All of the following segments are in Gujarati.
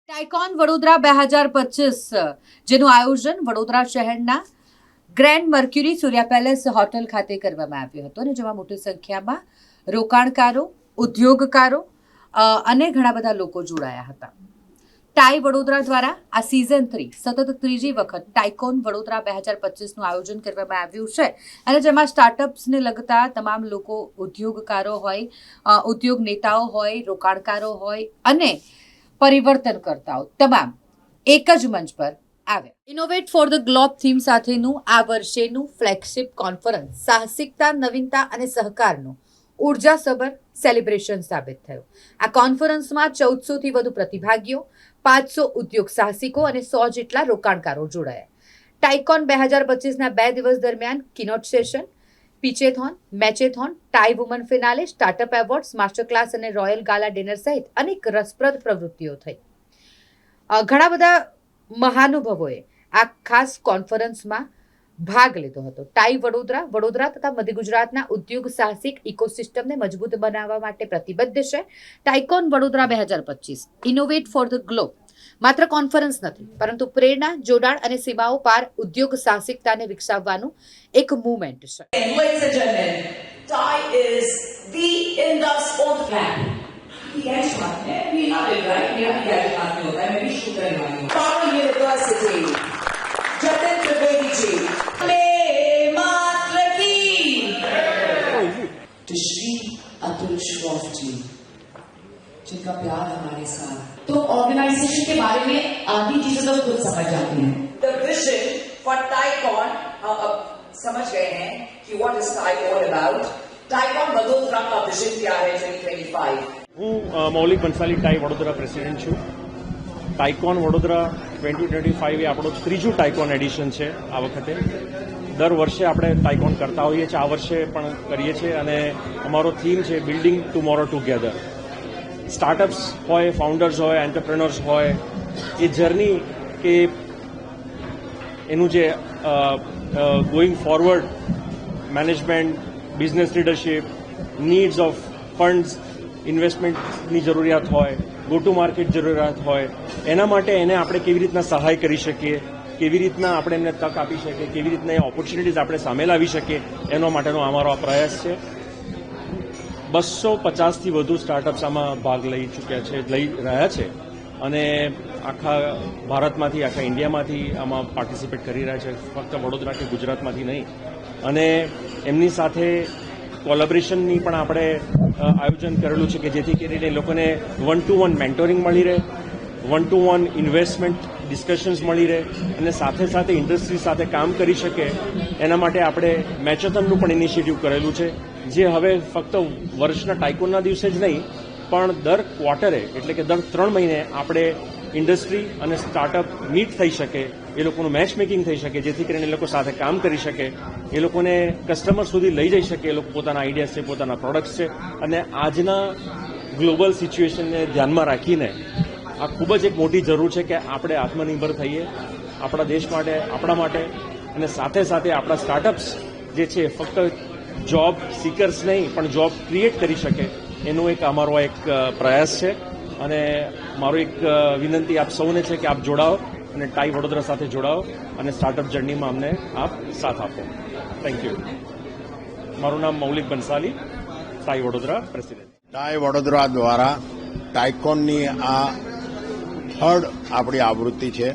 ટાઇકોન વડોદરા 2025 જેનું આયોજન વડોદરા શહેરના ગ્રેન્ડ મર્ક્યુરી સૂર્યા પેલેસ હોટલ ખાતે કરવામાં આવ્યું હતું અને જેમાં મોટી સંખ્યામાં રોકાણકારો, ઉદ્યોગકારો અને ઘણા બધા લોકો જોડાયા હતા. ટાઈ વડોદરા દ્વારા આ સિઝન 3 સતત ત્રીજી વખત ટાઇકોન વડોદરા 2025નું આયોજન કરવામાં આવ્યું છે અને જેમાં સ્ટાર્ટઅપ્સને લગતા તમામ લોકો, ઉદ્યોગકારો હોય, ઉદ્યોગ નેતાઓ હોય, રોકાણકારો હોય અને પરિવર્તનકર્તાઓ તમામ એક જ મંચ પર આવ્યા. Innovate for the globe theme સાથેનું આ વર્ષેનું ફ્લેગશિપ કોન્ફરન્સ સાહસિકતા, નવીનતા અને સહકારનું ઉર્જાસભર સેલિબ્રેશન સાબિત થયું. આ કોન્ફરન્સમાં 1400થી વધુ પ્રતિભાગીઓ, 500 ઉદ્યોગ સાહસિકો અને 100 જેટલા રોકાણકારો જોડાયા. ટાઇકોન 2025ના 2 દિવસ દરમિયાન keynote session, pitchathon, matchathon, TiE woman finale, startup awards, master class અને રોયલ ગાલા ડિનર સહિત અનેક રસપ્રદ પ્રવૃત્તિઓ થઈ. ઘણા બધા મહાનુભાવોએ આ ખાસ કોન્ફરન્સમાં ભાગ લીધો હતો. ટાઈ વડોદરા તથા મધ્ય ગુજરાતના ઉદ્યોગ સાહસિક ઇકોસિસ્ટમને મજબૂત બનાવવા માટે પ્રતિબદ્ધ છે. Tycoon Vadodara 2025 innovate for the globe માત્ર કોન્ફરન્સ નથી, પરંતુ પ્રેરણા, જોડાણ અને સીમાઓ પાર ઉદ્યોગ સાહસિકતાને વિકસાવવાનું એક મૂવમેન્ટ છે. Ladies and gentlemen, Thai is the Indus on the map. We love it, right? We shoot everyone. Power University. Jatin Trivedi ji. Matra ki. To Shri Atul Shroff ji. जिनका प्यार हमारे साथ. तो ऑर्गेनाइजेशन के बारे में आधी चीजें तो खुद समझ जाती हैं. The vision for Taikon समझ गए हैं कि what is Taikon about. Taikon Vadodara का विजन क्या है 2025. હું મૌલિક બંસાલી ટાઈ વડોદરા પ્રેસિડેન્ટ છું. ટાઇકોન વડોદરા 2025 એ આપણું ત્રીજું ટાઇકોન એડિશન છે. આ વખતે દર વર્ષે આપણે ટાઇકોન કરતા હોઈએ છીએ, આ વર્ષે પણ કરીએ છીએ અને અમારો થીમ છે બિલ્ડિંગ ટુમોરો ટુગેધર. સ્ટાર્ટઅપ્સ હોય, ફાઉન્ડર્સ હોય, એન્ટરપ્રેનર્સ હોય, એ જર્ની કે એનું જે going forward management, business leadership, needs of funds, ઇન્વેસ્ટમેન્ટની જરૂરિયાત હોય, ગો ટુ માર્કેટ જરૂરિયાત હોય, એના માટે એને આપણે કેવી રીતના સહાય કરી શકીએ, કેવી રીતના આપણે એમને તક આપી શકીએ, કેવી રીતના એ ઓપોર્ચ્યુનિટીઝ આપણે સામે લાવી શકીએ, એનો માટેનો અમારો આ પ્રયાસ છે. 250થી વધુ સ્ટાર્ટઅપ્સ આમાં ભાગ લઈ રહ્યા છે અને આખા ભારતમાંથી, આખા ઇન્ડિયામાંથી આમાં પાર્ટિસિપેટ કરી રહ્યા છે, ફક્ત વડોદરા કે ગુજરાતમાંથી નહીં. અને એમની સાથે કોલેબોરેશનની પણ આપણે આયોજન કરેલું છે કે જેથી કરીને લોકોને 1-to-1 મેન્ટોરિંગ મળી રહે, 1-to-1 ઇન્વેસ્ટમેન્ટ ડિસ્કશન્સ મળી રહે અને સાથે સાથે ઇન્ડસ્ટ્રી સાથે કામ કરી શકે. એના માટે આપણે મેચોથોનનું પણ ઇનિશિયેટિવ કરેલું છે, જે હવે ફક્ત વર્ષના ટાઇકોનના દિવસે જ નહીં પણ દર ક્વાર્ટરે એટલે કે દર 3 મહિને આપણે ઇન્ડસ્ટ્રી અને સ્ટાર્ટઅપ મીટ થઈ શકે, એ લોકોનું મેચ મેકિંગ થઈ શકે, જેથી કરીને એ લોકો સાથે કામ કરી શકે, એ લોકોને કસ્ટમર સુધી લઈ જઈ શકે, એ લોકો પોતાના આઈડિયાઝ છે, પોતાના પ્રોડક્ટ્સ છે. અને આજના ગ્લોબલ સિચ્યુએશનને ધ્યાનમાં રાખીને આ ખૂબ જ એક મોટી જરૂર છે કે આપણે આત્મનિર્ભર થઈએ આપણા દેશ માટે, આપણા માટે, અને સાથે સાથે આપણા સ્ટાર્ટઅપ્સ જે છે ફક્ત જોબ સિકર્સ નહીં પણ જોબ ક્રિએટ કરી શકે, એનો એક અમારો એક પ્રયાસ છે. અને મારો એક વિનંતી આપ સૌને છે કે આપ જોડાઓ અને ટાઈ વડોદરા સાથે જોડાઓ અને સ્ટાર્ટઅપ જર્નીમાં અમને આપ સાથ આપો. Thank you. મારું નામ Maulik Bansali, TiE Vadodara president. TiE Vadodara દ્વારા ટાઇકોનની આ થર્ડ આપણી આવૃત્તિ છે.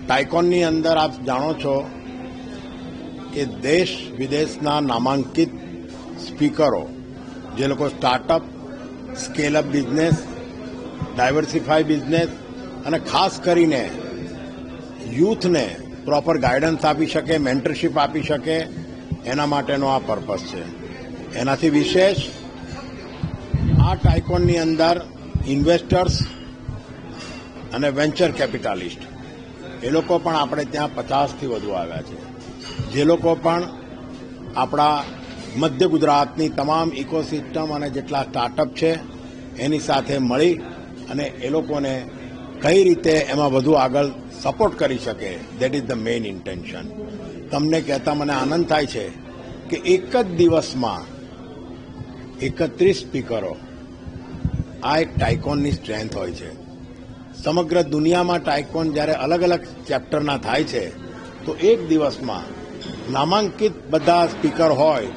ટાઇકોનની અંદર આપ જાણો છો કે દેશ વિદેશના નામાંકિત સ્પીકરો, જે લોકો સ્ટાર્ટઅપ, સ્કેલઅપ બિઝનેસ, ડાયવર્સિફાઈ બિઝનેસ અને ખાસ કરીને યુથને પ્રોપર ગાઈડન્સ આપી શકે, મેન્ટરશીપ આપી શકે, એના માટેનો આ પર્પઝ છે. એનાથી વિશેષ આ ટાઇકોનની અંદર ઇન્વેસ્ટર્સ અને વેન્ચર કેપિટાલિસ્ટ એ લોકો પણ આપણે ત્યાં 50થી વધુ આવ્યા છે, જે લોકો પણ આપણા મધ્ય ગુજરાતની તમામ ઇકોસિસ્ટમ અને જેટલા સ્ટાર્ટઅપ છે એની સાથે મળી અને એ લોકોને કઈ રીતે એમાં વધુ આગળ સપોર્ટ કરી શકે, that is the main intention. તમને કહેતા મને આનંદ થાય છે કે એક જ દિવસમાં 31 સ્પીકરો, આ એક ટાઇકોનની સ્ટ્રેન્થ હોય છે. સમગ્ર દુનિયામાં ટાઇકોન જ્યારે અલગ અલગ ચેપ્ટરના થાય છે તો એક દિવસમાં નામાંકિત બધા સ્પીકર હોય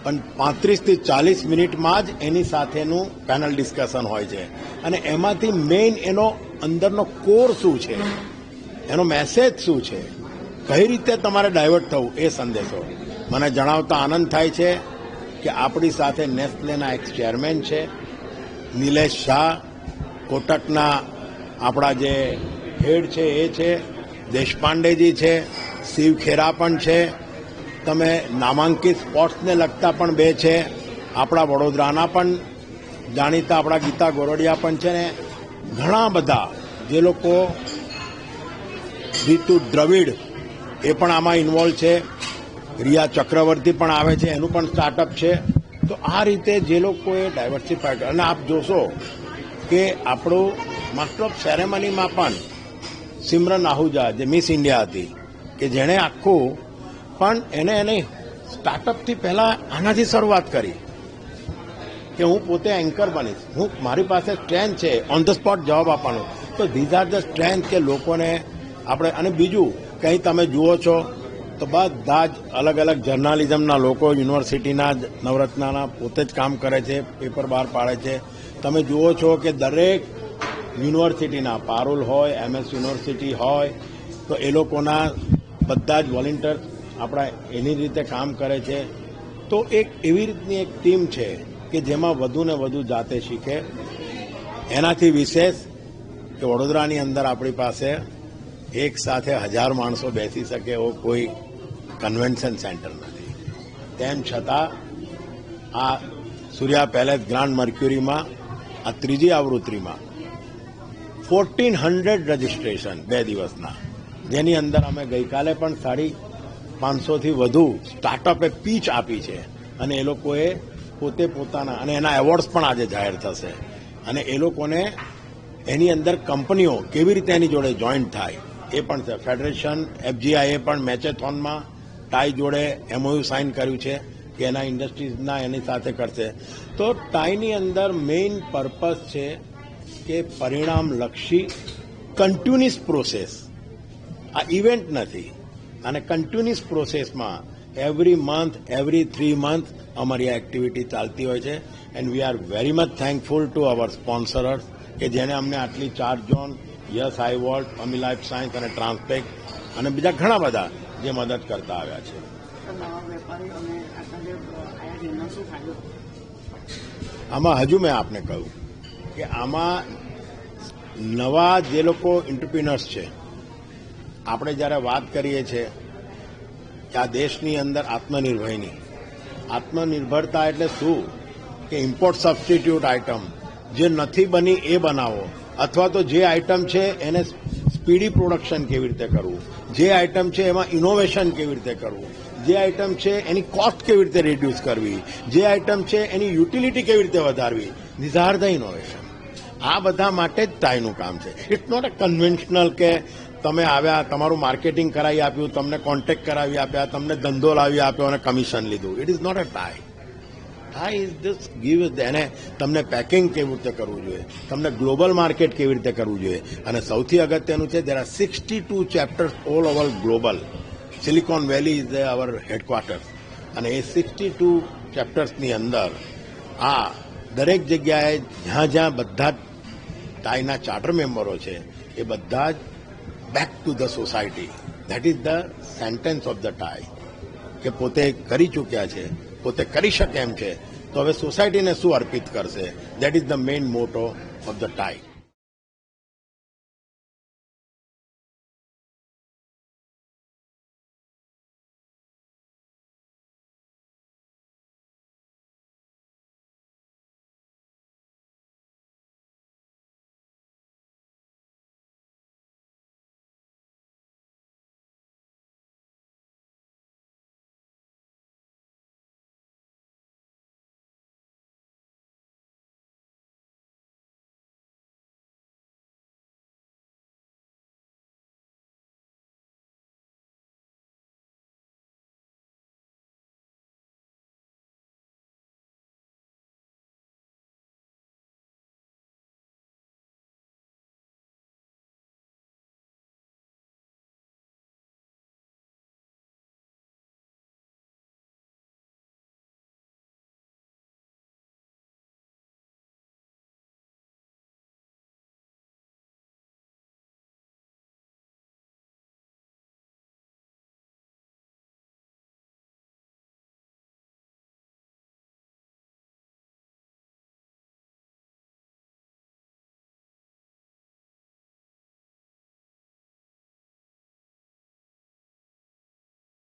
પણ 35 થી 40 મિનિટમાં જ એની સાથેનું પેનલ ડિસ્કશન હોય છે અને એમાંથી મેઇન એનો અંદરનો કોર શું છે, એનો મેસેજ શું છે, કઈ રીતે તમારે ડાયવર્ટ થવું એ સંદેશો મને જણાવતા આનંદ થાય છે કે આપણી સાથે નેસ્લેના એક ચેરમેન છે નિલેશ શાહ, કોટકના આપણા જે હેડ છે એ છે, દેશપાંડેજી છે, શિવ ખેરા પણ છે, તમે નામાંકિત સ્પોર્ટ્સને લગતા પણ બે છે, આપણા વડોદરાના પણ જાણીતા આપણા ગીતા ગોરડિયા પણ છે ને ઘણા બધા જે લોકો, રીતુ દ્રવિડ એ પણ આમાં ઇન્વોલ્વ છે, રિયા ચક્રવર્તી પણ આવે છે, એનું પણ સ્ટાર્ટઅપ છે. તો આ રીતે જે લોકોએ ડાયવર્સિફાઈડ અને આપ જોશો કે આપણું માસ્ટર ઓફ સેરેમનીમાં પણ સિમરન આહુજા જે મિસ ઇન્ડિયા હતી કે જેણે આખું પણ એને સ્ટાર્ટઅપથી પહેલાં આનાથી શરૂઆત કરી કે હું પોતે એન્કર બનીશ, હું મારી પાસે સ્ટ્રેન્થ છે ઓન ધ સ્પોટ જવાબ આપવાનો. તો ધીઝ આર ધ સ્ટ્રેન્થ કે લોકોને આપણે. અને બીજું કંઈ તમે જુઓ છો તો બધા જ અલગ અલગ જર્નાલિઝમના લોકો યુનિવર્સિટીના નવરત્નાના પોતે જ કામ કરે છે, પેપર બહાર પાડે છે. તમે જુઓ છો કે દરેક યુનિવર્સિટીના પારુલ હોય, MS યુનિવર્સિટી હોય તો એ લોકોના બધા જ વોલેન્ટિયર આપણા એની રીતે કામ કરે છે. તો એક એવી રીતની એક ટીમ છે કે જેમાં વધુ ને વધુ જાતે શીખે. એનાથી વિશેષ કે વડોદરાની અંદર આપણી પાસે એક સાથે 1000 માણસો બેસી શકે એવો કોઈ કન્વેન્શન સેન્ટર નથી. તેમ છતાં આ સૂર્યા પેલેસ ગ્રાન્ડ મર્ક્યુરીમાં આ ત્રીજી આવૃત્તિમાં 1400 રજીસ્ટ્રેશન 2 દિવસના, જેની અંદર અમે ગઈકાલે પણ 550થી વધુ સ્ટાર્ટઅપે પીચ આપી છે અને એ લોકોએ પોતે પોતાના અને એના એવોર્ડ્સ પણ આજે જાહેર થશે અને એ લોકોને એની અંદર કંપનીઓ કેવી રીતે એની જોડે જોઈન્ટ થાય એ પણ છે. ફેડરેશન FGIએ પણ મેચેથોનમાં ટાઈ જોડે MOU સાઇન કર્યું છે કે એના ઇન્ડસ્ટ્રીઝના એની સાથે કરશે. તો ટાઈની અંદર મેઇન પર્પઝ છે કે પરિણામલક્ષી કન્ટિન્યુઅસ પ્રોસેસ, આ ઇવેન્ટ નથી અને કન્ટિન્યુઅસ પ્રોસેસમાં એવરી મંથ, એવરી 3 મંથ અમારી આ એક્ટિવિટી ચાલતી હોય છે. And we are very much thankful to our sponsorers કે જેને અમને આટલી 4 zone, Yes Highvolt, Ami life science અને ટ્રાન્સપેક અને બીજા ઘણા બધા જે મદદ કરતા આવ્યા છે. આમાં હજુ મેં આપને કહ્યું કે આમાં નવા જે લોકો એન્ટરપ્રિનર્સ છે, આપણે જ્યારે વાત કરીએ છીએ કે આ દેશની અંદર આત્મનિર્ભરતા એટલે શું કે ઇમ્પોર્ટ સબસ્ટિટ્યૂટ આઇટમ જે નથી બની એ બનાવો, અથવા તો જે આઇટમ છે એને સ્પીડી પ્રોડક્શન કેવી રીતે કરવું, જે આઇટમ છે એમાં ઇનોવેશન કેવી રીતે કરવું, જે આઇટમ છે એની કોસ્ટ કેવી રીતે રિડ્યુસ કરવી, જે આઇટમ છે એની યુટિલિટી કેવી રીતે વધારવી. These are the innovation. આ બધા માટે જ ટાઈનું કામ છે. ઇટ્સ નોટ અ કન્વેન્શનલ કે તમે આવ્યા, તમારું માર્કેટિંગ કરાવી આપ્યું, તમને કોન્ટેક્ટ કરાવી આપ્યા, તમને ધંધો લાવી આપ્યો અને કમિશન લીધું. It is not a tie. Tie is this give એને તમને પેકિંગ કેવી રીતે કરવું જોઈએ, તમને ગ્લોબલ માર્કેટ કેવી રીતે કરવું જોઈએ. અને સૌથી અગત્યનું છે there are 62 chapters all over global. Silicon valley is our headquarter અને એ 62 ચેપ્ટર્સની અંદર આ દરેક જગ્યાએ જ્યાં બધા જ ટાઈના ચાર્ટર મેમ્બરો છે એ બધા જ back to the society. That is the sentence of the tie કે પોતે કરી ચૂક્યા છે, પોતે કરી શકે એમ છે, તો હવે સોસાયટીને શું અર્પિત કરશે. ધેટ ઇઝ ધ મેઇન મોટો ઓફ ધ ટાઈ.